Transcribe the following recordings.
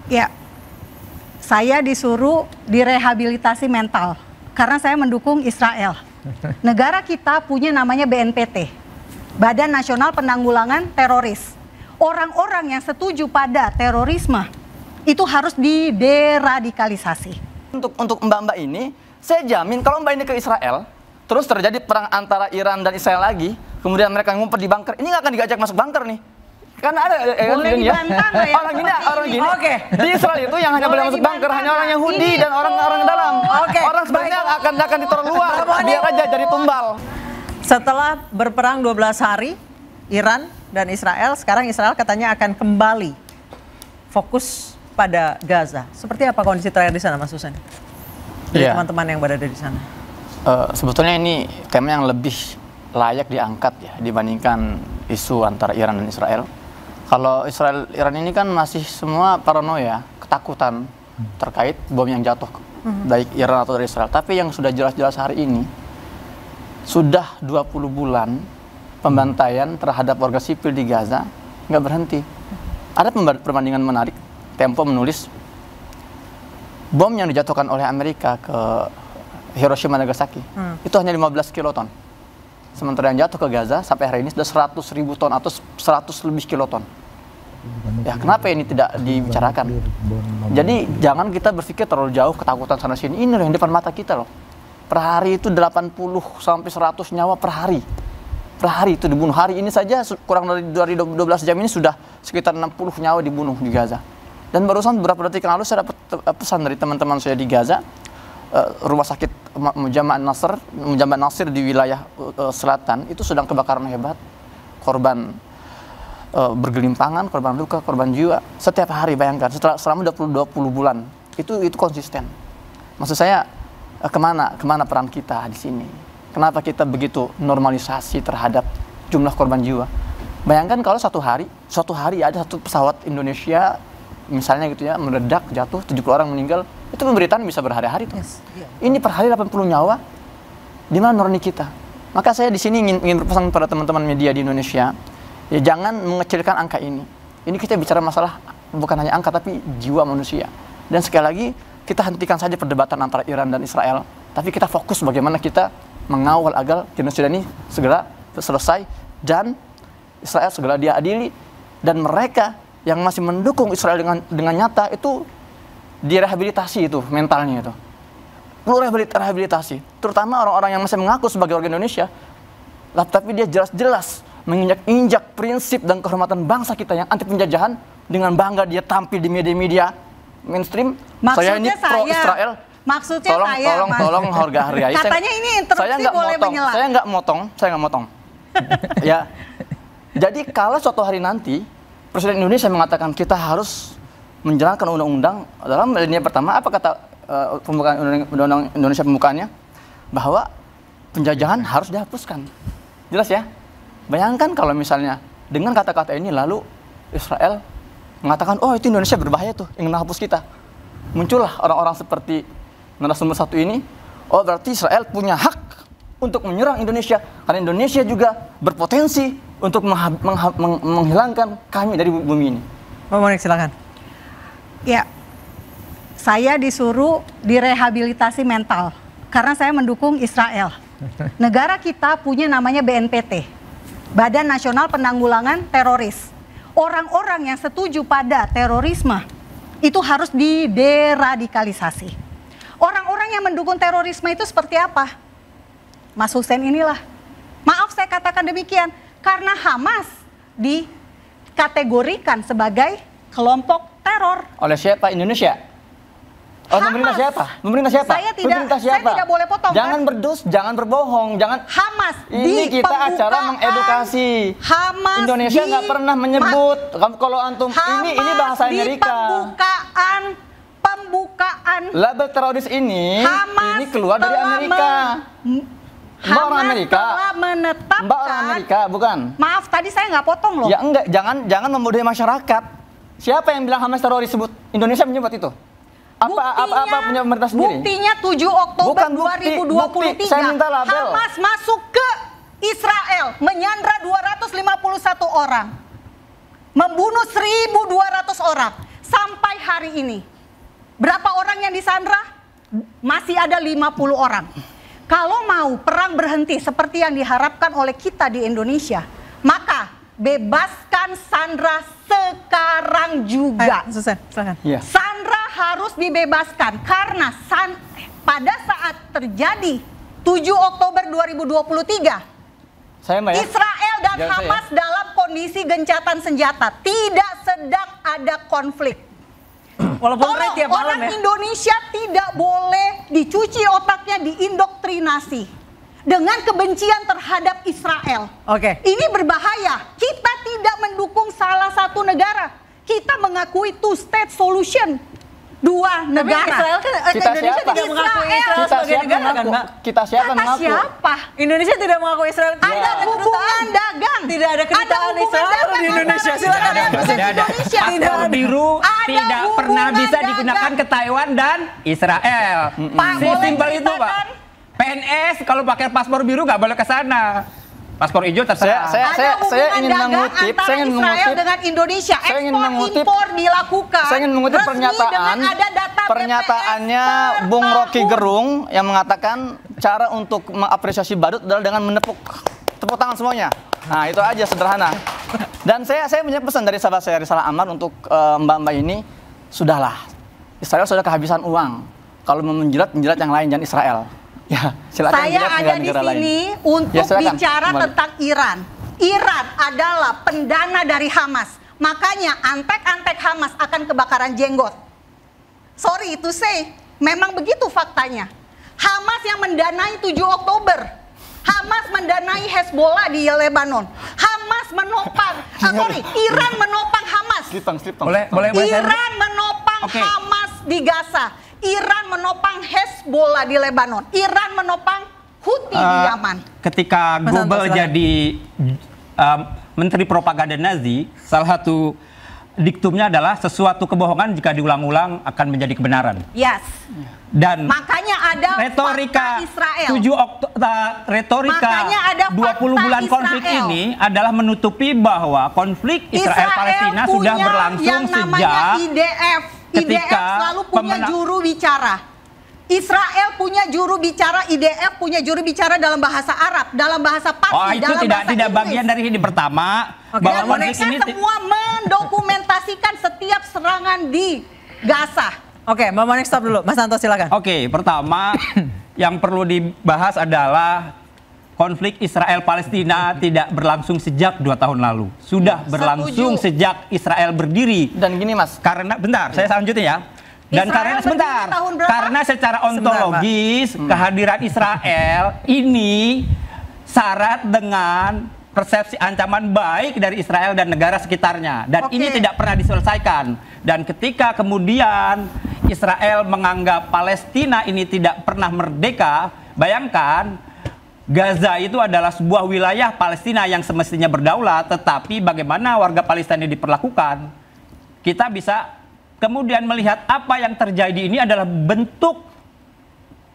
Ya, saya disuruh direhabilitasi mental karena saya mendukung Israel. Negara kita punya namanya BNPT, Badan Nasional Penanggulangan Teroris. Orang-orang yang setuju pada terorisme itu harus dideradikalisasi. Untuk mbak-mbak ini, saya jamin kalau mbak ini ke Israel, terus terjadi perang antara Iran dan Israel lagi, kemudian mereka ngumpet di bunker, ini nggak akan diajak masuk bunker nih. Karena ada orang gini, di Israel itu yang hanya boleh masuk bunker hanya orang Yahudi dan orang-orang dalam. Orang sebenarnya akan ditaruh luar, biar aja jadi tumbal. Setelah berperang 12 hari, Iran dan Israel, sekarang Israel katanya akan kembali fokus pada Gaza. Seperti apa kondisi terakhir di sana, Mas Husain? Dari teman-teman yang berada di sana. Sebetulnya ini tema yang lebih layak diangkat ya dibandingkan isu antara Iran dan Israel. Kalau Israel Iran ini kan masih semua paranoia, ketakutan terkait bom yang jatuh baik Iran atau dari Israel. Tapi yang sudah jelas-jelas hari ini sudah 20 bulan pembantaian terhadap warga sipil di Gaza nggak berhenti. Ada perbandingan menarik. Tempo menulis bom yang dijatuhkan oleh Amerika ke Hiroshima Nagasaki itu hanya 15 kiloton. Sementara yang jatuh ke Gaza sampai hari ini sudah 100.000 ton atau 100 lebih kiloton. Ya kenapa ini tidak dibicarakan? Jadi jangan kita berpikir terlalu jauh ketakutan sana sini. Ini loh yang depan mata kita loh. Per hari itu 80 sampai 100 nyawa per hari. Per hari itu dibunuh. Hari ini saja kurang dari 12 jam ini sudah sekitar 60 nyawa dibunuh di Gaza. Dan barusan beberapa detik yang lalu saya dapat pesan dari teman-teman saya di Gaza. Rumah sakit Mujamma Nasir di wilayah selatan itu sedang kebakaran hebat, korban bergelimpangan, korban luka, korban jiwa setiap hari. Bayangkan selama 20 bulan itu konsisten. Maksud saya kemana peran kita di sini? Kenapa kita begitu normalisasi terhadap jumlah korban jiwa? Bayangkan kalau suatu hari ada satu pesawat Indonesia misalnya gitu ya meledak, jatuh, 70 orang meninggal. Itu pemberitaan bisa berhari-hari tuh. Ini per hari 80 nyawa. Di mana nurani kita? Maka saya di sini ingin berpesan pada teman-teman media di Indonesia, ya jangan mengecilkan angka ini. Ini kita bicara masalah bukan hanya angka tapi jiwa manusia. Dan sekali lagi kita hentikan saja perdebatan antara Iran dan Israel, tapi kita fokus bagaimana kita mengawal agar genosida ini segera selesai dan Israel segera diadili, dan mereka yang masih mendukung Israel dengan nyata itu direhabilitasi itu mentalnya itu. Perlu rehabilitasi, terutama orang-orang yang masih mengaku sebagai warga Indonesia, tapi dia jelas-jelas menginjak prinsip dan kehormatan bangsa kita yang anti penjajahan, dengan bangga dia tampil di media-media mainstream. Saya ini pro Israel. Maksudnya tolong hargai. Katanya ini interupsi boleh menyela. Saya nggak motong. Ya. Jadi kalau suatu hari nanti Presiden Indonesia mengatakan kita harus menjalankan undang-undang, dalam linia pertama apa kata pembukaan undang-undang Indonesia pembukaannya, bahwa penjajahan harus dihapuskan. Jelas ya? Bayangkan kalau misalnya dengan kata-kata ini lalu Israel mengatakan, oh itu Indonesia berbahaya tuh, ingin menghapus kita. Muncullah orang-orang seperti narasumber satu ini, oh berarti Israel punya hak untuk menyerang Indonesia, karena Indonesia juga berpotensi untuk menghilangkan kami dari bumi ini. Mbak Monik silakan. Ya, saya disuruh direhabilitasi mental karena saya mendukung Israel. Negara kita punya namanya BNPT, Badan Nasional Penanggulangan Teroris. Orang-orang yang setuju pada terorisme itu harus dideradikalisasi. Orang-orang yang mendukung terorisme itu seperti apa? Mas Husain inilah. Maaf saya katakan demikian, karena Hamas dikategorikan sebagai kelompok teror. Oleh siapa? Indonesia? Pemerintah siapa? Pemerintah siapa? Saya tidak boleh potong. Jangan berdus, jangan berbohong, jangan. Hamas ini kita acara mengedukasi. Hamas Indonesia nggak pernah menyebut. Kalau antum ini bahasa Amerika. Pembukaan. Label teroris ini keluar dari Amerika. Mbak orang Amerika. Mbak orang Amerika, bukan? Maaf, tadi saya nggak potong loh. Ya enggak, jangan membodohi masyarakat. Siapa yang bilang Hamas teroris sebut? Indonesia menyebut itu. Apa punya pemerintah sendiri? Buktinya 7 Oktober 2023. Saya minta label. Hamas masuk ke Israel, menyandra 251 orang. Membunuh 1.200 orang. Sampai hari ini, berapa orang yang disandra? Masih ada 50 orang. Kalau mau perang berhenti seperti yang diharapkan oleh kita di Indonesia, maka bebaskan Sandra sekarang juga. Susan, silakan. Iya. Sandra harus dibebaskan karena pada saat terjadi 7 Oktober 2023, Saya Mbak ya. Israel dan Jangan saya. Hamas dalam kondisi gencatan senjata, tidak sedang ada konflik. Walaupun Tolong, tiap malam orang ya. Indonesia tidak boleh dicuci otaknya, diindoktrinasi dengan kebencian terhadap Israel. Oke. Ini berbahaya. Kita tidak mendukung salah satu negara. Kita mengakui two-state solution. Dua Tapi negara. Israel kan, Kita Indonesia siapa? tidak mengakui Israel Kita sebagai siapa negara kan, mengaku? Mbak? Kita siapa Kata mengaku? siapa? Indonesia tidak mengakui Israel. Ada hubungan dagang. Tidak ada kedutaan hubungan Israel dagang di Indonesia. antara Silakan. Israel dan Tidak ada. Indonesia. Paspor biru Ada tidak pernah hubungan bisa dagang. digunakan ke Taiwan dan Israel. Pak, boleh Simpel itu, Pak. ceritakan? PNS kalau pakai paspor biru nggak boleh ke sana. Paspor hijau terserah. Ada hubungan ingin dagang mengutip, antara saya ingin Israel mengutip, dengan Indonesia. saya ingin Ekspor mengutip- impor dilakukan. saya ingin mengutip resmi pernyataan, dengan ada data pernyataannya BPS per Bung Rocky tahun. Gerung yang mengatakan cara untuk mengapresiasi badut adalah dengan tepuk tangan semuanya. Nah itu aja sederhana. Dan saya punya pesan dari sahabat saya Rizal Amar untuk mbak-mbak ini, sudahlah, Israel sudah kehabisan uang. Kalau mau menjilat yang lain, jangan Israel. Ya, silakan Saya jilat ada di negara-negara lain. sini untuk Ya, silakan. bicara Kembali. tentang Iran. Iran adalah pendana dari Hamas. Makanya antek-antek Hamas akan kebakaran jenggot. Sorry to say, memang begitu faktanya. Hamas yang mendanai 7 Oktober. Hamas mendanai Hezbollah di Lebanon. Hamas menopang, Iran menopang Hamas. Slip tong. Boleh saya- Iran menopang Oke. Hamas di Gaza. Iran menopang Hezbollah di Lebanon. Iran menopang Houthi di Yaman. Ketika Mas Anto, Goebbels silakan. jadi menteri propaganda Nazi, salah satu diktumnya adalah sesuatu kebohongan jika diulang-ulang akan menjadi kebenaran. Yes. Dan Makanya ada retorika fakta Israel. 7 retorika Makanya ada 20 fakta bulan konflik Israel. ini adalah menutupi bahwa konflik Israel Palestina sudah punya berlangsung yang namanya sejak IDF. IDF ketika selalu punya juru bicara. Israel punya juru bicara, IDF punya juru bicara dalam bahasa Arab, dalam bahasa Parsi, Oh itu dalam bahasa tidak Inggris. bagian dari ini pertama Oke, bahwa Dan konflik mereka ini semua mendokumentasikan setiap serangan di Gaza. Oke, Mbak Manik stop dulu. Mas Anto silakan. Oke, pertama yang perlu dibahas adalah konflik Israel Palestina tidak berlangsung sejak 2 tahun lalu. Sudah berlangsung Setuju. sejak Israel berdiri. Dan gini Mas, Karena bentar, saya lanjutin ya. Dan Israel karena sebentar, berdiri tahun berapa? karena secara Sebentar, ontologis kehadiran Israel ini syarat dengan persepsi ancaman baik dari Israel dan negara sekitarnya. Dan Oke. ini tidak pernah diselesaikan. Dan ketika kemudian Israel menganggap Palestina ini tidak pernah merdeka, bayangkan Gaza itu adalah sebuah wilayah Palestina yang semestinya berdaulat, tetapi bagaimana warga Palestina diperlakukan, kita bisa kemudian melihat apa yang terjadi ini adalah bentuk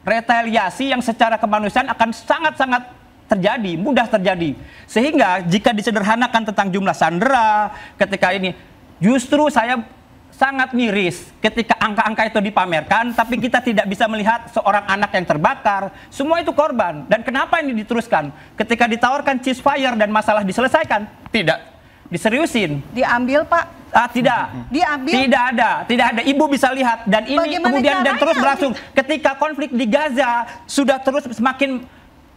retaliasi yang secara kemanusiaan akan sangat-sangat terjadi, mudah terjadi. Sehingga jika disederhanakan tentang jumlah sandera ketika ini, justru saya sangat miris ketika angka-angka itu dipamerkan, tapi kita tidak bisa melihat seorang anak yang terbakar, semua itu korban. Dan kenapa ini diteruskan? Ketika ditawarkan ceasefire dan masalah diselesaikan, tidak diseriusin. Diambil, Pak. Tidak. Diambil. Tidak ada. Ibu bisa lihat dan ini Bagaimana kemudian dan caranya? terus berlangsung. Ketika konflik di Gaza sudah terus semakin,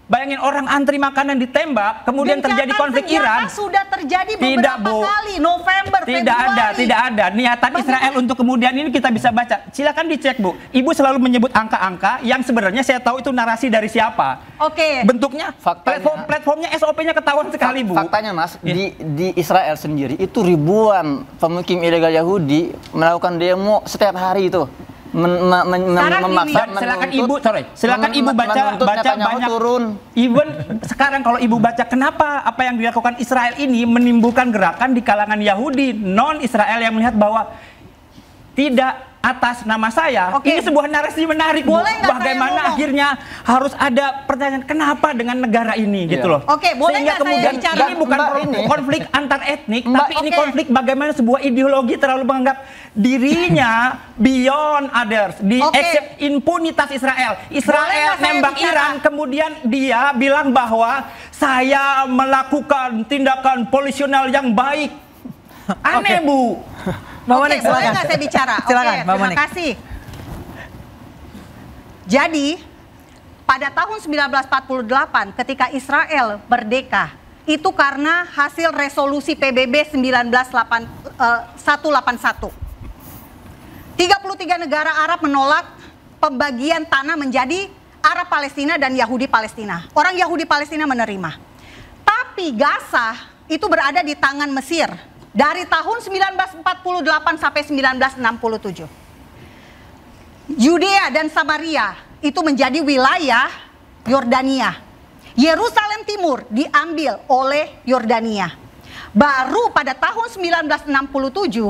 bayangin orang antri makanan ditembak, kemudian terjadi Gencatan konflik senjata Iran. sudah terjadi Tidak, beberapa Bu. kali, November, Tidak ada niatan Israel untuk kemudian ini kita bisa baca. Silakan dicek, Bu. Ibu selalu menyebut angka-angka yang sebenarnya saya tahu itu narasi dari siapa. Oke. Bentuknya, Faktanya- platformnya SOP-nya ketahuan sekali, Bu. faktanya Mas, Iya. di Israel sendiri itu ribuan pemukim ilegal Yahudi melakukan demo setiap hari itu. Sekarang Memaksa, gini. Silakan Ibu, silakan Ibu baca banyak. turun. Even sekarang kalau Ibu baca kenapa apa yang dilakukan Israel ini menimbulkan gerakan di kalangan Yahudi non Israel yang melihat bahwa tidak atas nama saya. Oke. Ini sebuah narasi menarik, Bu. Boleh nggak saya Bagaimana ngomong? akhirnya harus ada pertanyaan kenapa dengan negara ini gitu loh. Oke, boleh Sehingga nggak saya kemudian bicara? ini bukan Mbak, ini. konflik antar etnik, Mbak, tapi ini oke. konflik bagaimana sebuah ideologi terlalu menganggap dirinya beyond others, di Oke. accept impunitas Israel. Israel Boleh nggak saya nembak bicara? Iran, kemudian dia bilang bahwa saya melakukan tindakan polisional yang baik. Aneh, Bu. Mbak Oke, Monik, boleh silakan. nggak saya bicara? Silakan, Oke, Mbak terima Monik. kasih. Jadi, pada tahun 1948 ketika Israel merdeka, itu karena hasil resolusi PBB 181. 33 negara Arab menolak pembagian tanah menjadi Arab Palestina dan Yahudi Palestina. Orang Yahudi Palestina menerima. Tapi Gaza itu berada di tangan Mesir dari tahun 1948 sampai 1967. Yudea dan Samaria itu menjadi wilayah Yordania. Yerusalem Timur diambil oleh Yordania. Baru pada tahun 1967,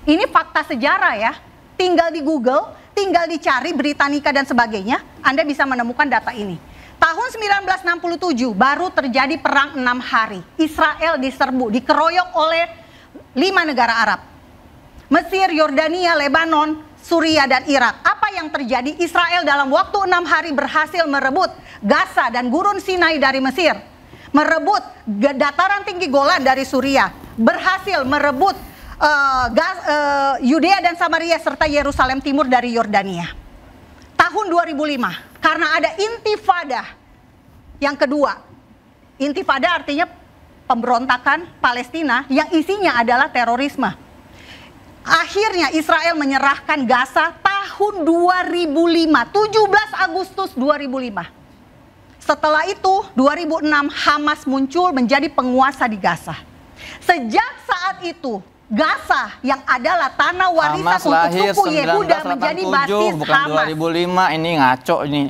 ini fakta sejarah ya, tinggal di Google, tinggal dicari Britannica dan sebagainya, Anda bisa menemukan data ini. Tahun 1967 baru terjadi perang 6 hari. Israel diserbu, dikeroyok oleh 5 negara Arab. Mesir, Yordania, Lebanon, Suriah dan Irak. Apa yang terjadi? Israel dalam waktu 6 hari berhasil merebut Gaza dan Gurun Sinai dari Mesir. Merebut dataran tinggi Golan dari Suriah. Berhasil merebut Yudea dan Samaria serta Yerusalem Timur dari Yordania. Tahun 2005, karena ada intifada yang kedua. Intifada artinya pemberontakan Palestina yang isinya adalah terorisme. Akhirnya Israel menyerahkan Gaza tahun 2005, 17 Agustus 2005. Setelah itu 2006 Hamas muncul menjadi penguasa di Gaza. Sejak saat itu Gaza yang adalah tanah warisan Hamas untuk lahir suku Yehuda menjadi 1987, basis bukan Hamas. 2005, ini ngaco ini.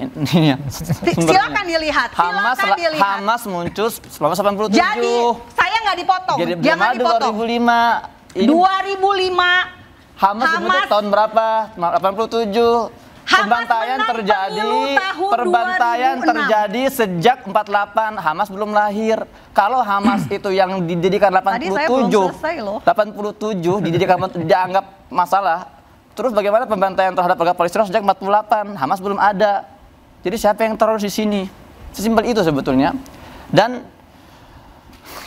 Silakan dilihat, silakan dilihat. Hamas muncul 1987. Jadi saya nggak dipotong, Jadi jangan belum ada dipotong. 2005. Ini 2005 Hamas dibentuk tahun berapa? 87. Pembantaian menang terjadi, pemilu tahun perbantaian 2006. terjadi sejak 48. Hamas belum lahir. Kalau Hamas itu yang didirikan Tadi saya belum 87, selesai loh. 87 didirikan dianggap masalah. Terus bagaimana pembantaian terhadap warga Palestina sejak 48? Hamas belum ada. Jadi siapa yang teroris di sini? Sesimpel itu sebetulnya. Dan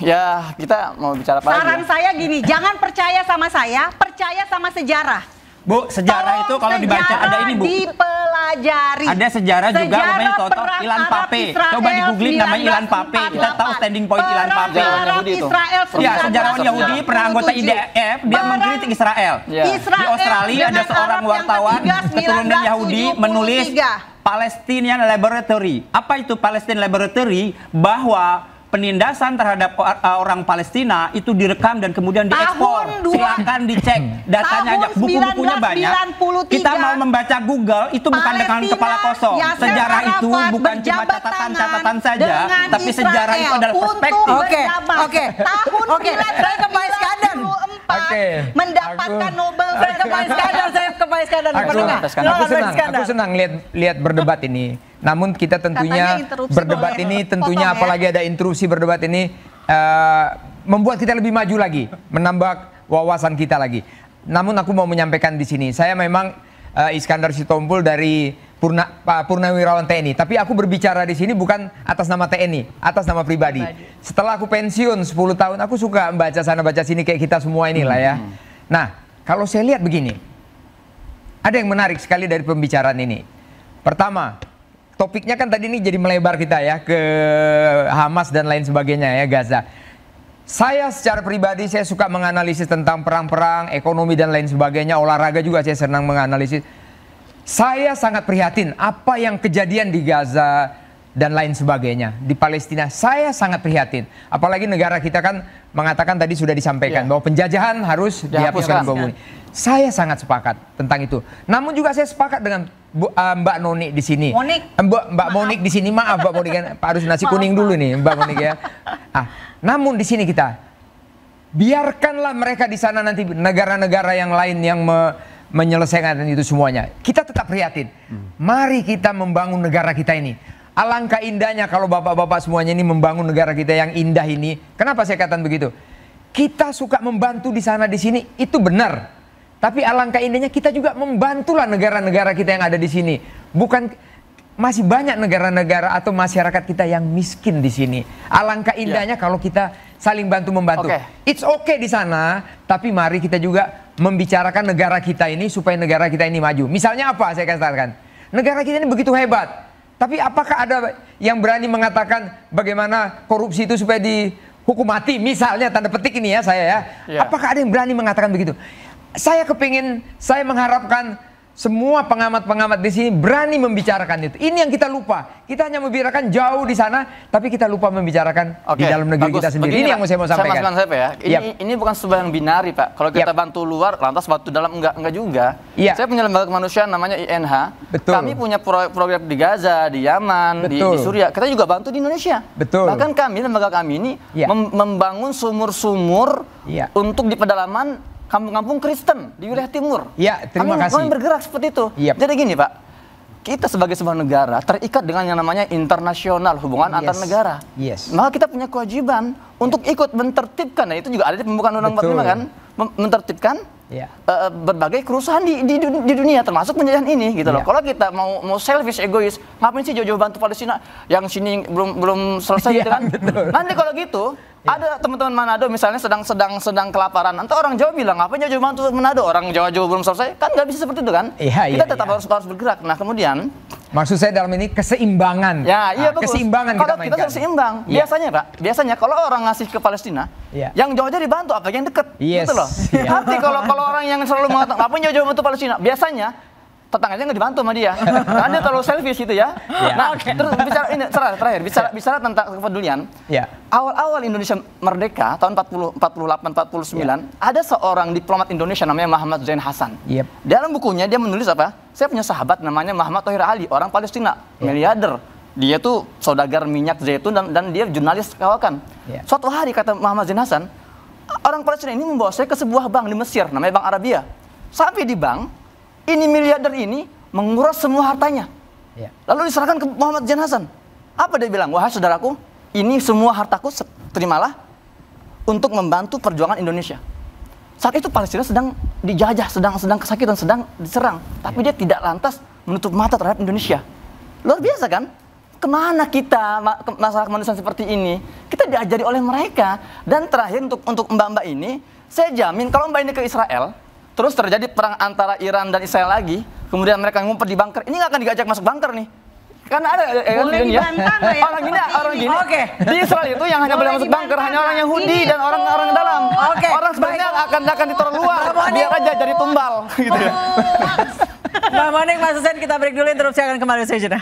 ya kita mau bicara apa lagi? Saran Ya? saya gini, jangan percaya sama saya, percaya sama sejarah. Bu, sejarah itu kalau dibaca ada ini, Bu. Dipelajari. Ada sejarah juga Sejarah namanya contoh perang Ilan Arab Pape. Israel Coba di googling namanya Ilan Pape. Kita tahu 1948. standing point Ilan Perang Pape. Sejarawan Arab Yahudi itu. Israel Ya, sejarawan Yahudi, pernah anggota 1947. IDF, dia Perang mengkritik Israel. Ya. Israel Di Australia ada dengan seorang Arab yang wartawan ketiga, keturunan Yahudi menulis 1973. Palestinian Laboratory. Apa itu Palestinian Laboratory? Bahwa penindasan terhadap orang Palestina itu direkam dan kemudian diekspor. Tahun dua- Silakan dicek datanya aja, Tahun buku-bukunya banyak. 1993, Kita mau membaca Google itu bukan dengan Palestina, kepala kosong. Yasser Sejarah itu Arafat bukan cuma berjabat catatan-catatan tangan saja, dengan tapi sejarah itu Israel adalah untuk perspektif. Oke, berjabat. oke. Tahun Oke, saya ke Pak Iskandar. 1994 Oke, mendapatkan aku- Nobel Saya ke Pak Iskandar, saya ke Pak Iskandar. Aku, Menengah. Iskandar. aku senang lihat berdebat ini. Namun kita tentunya Katanya interupsi berdebat boleh. ini tentunya Potong ya. apalagi ada interupsi berdebat ini membuat kita lebih maju lagi, menambah wawasan kita lagi. Namun aku mau menyampaikan di sini, saya memang Iskandar Sitompul dari Purnawirawan TNI, tapi aku berbicara di sini bukan atas nama TNI, atas nama pribadi. Setelah aku pensiun 10 tahun, aku suka baca sana baca sini kayak kita semua inilah ya. Nah, kalau saya lihat begini, ada yang menarik sekali dari pembicaraan ini. Pertama, topiknya kan tadi ini jadi melebar kita ya ke Hamas dan lain sebagainya ya, Gaza. Saya secara pribadi saya suka menganalisis tentang perang-perang, ekonomi dan lain sebagainya, olahraga juga saya senang menganalisis. Saya sangat prihatin apa yang kejadian di Gaza dan lain sebagainya di Palestina. Saya sangat prihatin. Apalagi negara kita kan mengatakan tadi sudah disampaikan bahwa penjajahan harus dihapuskan. Saya sangat sepakat tentang itu. Namun juga saya sepakat dengan Mbak Noni di sini. Monik. Mbak Monik di sini, maaf Mbak Monik kan harus nasi kuning dulu nih Mbak Monik ya. Namun di sini kita biarkanlah mereka di sana nanti negara-negara yang lain yang menyelesaikan itu semuanya. Kita tetap prihatin. Mari kita membangun negara kita ini. Alangkah indahnya kalau bapak-bapak semuanya ini membangun negara kita yang indah ini. Kenapa saya katakan begitu? Kita suka membantu di sana di sini, itu benar. Tapi alangkah indahnya kita juga membantulah negara-negara kita yang ada di sini. Bukan masih banyak negara-negara atau masyarakat kita yang miskin di sini. Alangkah indahnya kalau kita saling bantu-membantu. It's okay di sana, tapi mari kita juga membicarakan negara kita ini supaya negara kita ini maju. Misalnya apa saya katakan? Negara kita ini begitu hebat. Tapi apakah ada yang berani mengatakan bagaimana korupsi itu supaya dihukum mati? Misalnya tanda petik ini ya saya ya. Apakah ada yang berani mengatakan begitu? Saya mengharapkan semua pengamat-pengamat di sini berani membicarakan itu. Ini yang kita lupa. Kita hanya membicarakan jauh di sana, tapi kita lupa membicarakan di dalam negeri kita sendiri. Begini, ini yang saya mau sampaikan. Ini bukan sebuah yang binari, Pak. Kalau kita bantu luar, lantas bantu dalam enggak juga. Saya punya lembaga kemanusiaan namanya INH. Kami punya program di Gaza, di Yaman, di Suriah. Kita juga bantu di Indonesia. Bahkan lembaga kami ini membangun sumur-sumur untuk di pedalaman kampung-kampung Kristen di wilayah timur. Terima kasih. Kami bergerak seperti itu. Jadi gini Pak, kita sebagai sebuah negara terikat dengan yang namanya internasional, hubungan antar negara. Maka kita punya kewajiban untuk ikut mentertibkan, nah itu juga ada di pembukaan Undang-Undang 45 kan, mentertibkan berbagai kerusuhan di dunia, termasuk penjajahan ini gitu loh. Kalau kita mau selfish, egois, ngapain sih jauh-jauh bantu Palestina yang sini belum selesai gitu kan? Nanti kalau gitu ada teman-teman Manado misalnya sedang kelaparan, nanti orang Jawa bilang ngapain jauh-jauh bantu Manado, orang Jawa belum selesai, kan nggak bisa seperti itu kan? Kita tetap harus bergerak. Nah kemudian maksud saya dalam ini keseimbangan. Keseimbangan kita mainkan. Kita harus seimbang. Biasanya kalau orang ngasih ke Palestina, yang jauh-jauh dibantu, apa yang deket, gitu loh. Tapi kalau orang yang selalu mengatakan ngapain jauh-jauh bantu Palestina, biasanya tetangganya nggak dibantu sama dia. Karena dia terlalu selfish gitu ya. Nah, terus bicara ini terakhir bicara tentang kepedulian. Awal-awal Indonesia merdeka tahun 48 49, ada seorang diplomat Indonesia namanya Muhammad Zain Hasan. Dalam bukunya dia menulis apa? Saya punya sahabat namanya Muhammad Thohir Ali, orang Palestina, miliarder. Dia tuh saudagar minyak zaitun dan dia jurnalis kawakan. Suatu hari kata Muhammad Zain Hasan, orang Palestina ini membawa saya ke sebuah bank di Mesir namanya Bank Arabia. Sampai di bank, ini miliarder ini menguras semua hartanya. Lalu diserahkan ke Muhammad Zain Hasan. Apa dia bilang? Wahai saudaraku, ini semua hartaku terimalah untuk membantu perjuangan Indonesia. Saat itu Palestina sedang dijajah, sedang kesakitan, sedang diserang. Tapi dia tidak lantas menutup mata terhadap Indonesia. Luar biasa kan? Kemana kita masalah kemanusiaan seperti ini? Kita diajari oleh mereka. Dan terakhir untuk mbak-mbak ini, saya jamin kalau mbak ini ke Israel, terus terjadi perang antara Iran dan Israel lagi, kemudian mereka ngumpet di bunker, ini nggak akan diajak masuk bunker nih. Karena ada orang gini. Di Israel itu yang hanya boleh masuk bunker hanya orang Yahudi dan orang-orang dalam. Orang sebenarnya akan ditaruh luar, biar aja jadi tumbal gitu ya. Mbak Monik, Mas Hussein, kita break dulu, interupsi akan kembali usai jeda.